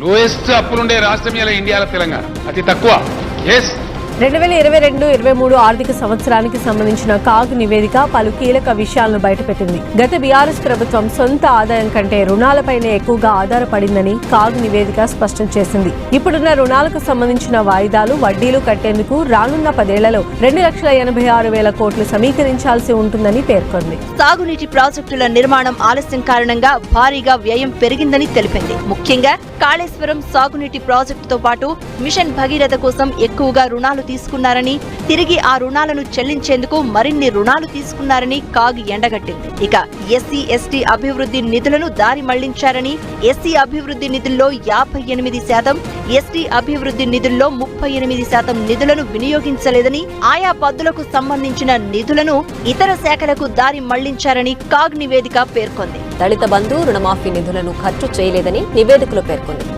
Lowest అప్పులుండే రాష్ట్రం ఇండియాలో తెలంగాణ అతి తక్కువ. 2022-23 ఆర్థిక సంవత్సరానికి సంబంధించిన కాగ్ నివేదిక పలు కీలక విషయాలను బయటపెట్టింది. గత బీఆర్ఎస్ ప్రభుత్వం సొంత ఆదాయం కంటే రుణాలపైనే ఎక్కువగా ఆధారపడిందని కాగ్ నివేదిక స్పష్టం చేసింది. ఇప్పుడున్న రుణాలకు సంబంధించిన వాయిదాలు, వడ్డీలు కట్టేందుకు రానున్న 10 ఏళ్లలో 2,86,000 కోట్లు సమీకరించాల్సి ఉంటుందని పేర్కొంది. సాగునీటి ప్రాజెక్టుల నిర్మాణం ఆలస్యం కారణంగా భారీగా వ్యయం పెరిగిందని తెలిపింది. ముఖ్యంగా కాళేశ్వరం సాగునీటి ప్రాజెక్టుతో పాటు మిషన్ భగీరథ కోసం ఎక్కువగా రుణాలు తీసుకున్నారని, తిరిగి ఆ రుణాలను చెల్లించేందుకు మరిన్ని రుణాలు తీసుకున్నారని కాగ్ ఎండగట్టింది. ఇక ఎస్సీ ఎస్టీ అభివృద్ధి నిధులను దారి మళ్లించారని, ఎస్సీ అభివృద్ధి నిధుల్లో 58%, ఎస్టీ అభివృద్ధి నిధుల్లో 38% నిధులను వినియోగించలేదని, ఆయా పద్దులకు సంబంధించిన నిధులను ఇతర శాఖలకు దారి మళ్లించారని కాగ్ నివేదిక పేర్కొంది. దళిత బంధు రుణమాఫీ నిధులను ఖర్చు చేయలేదని నివేదికలో పేర్కొంది.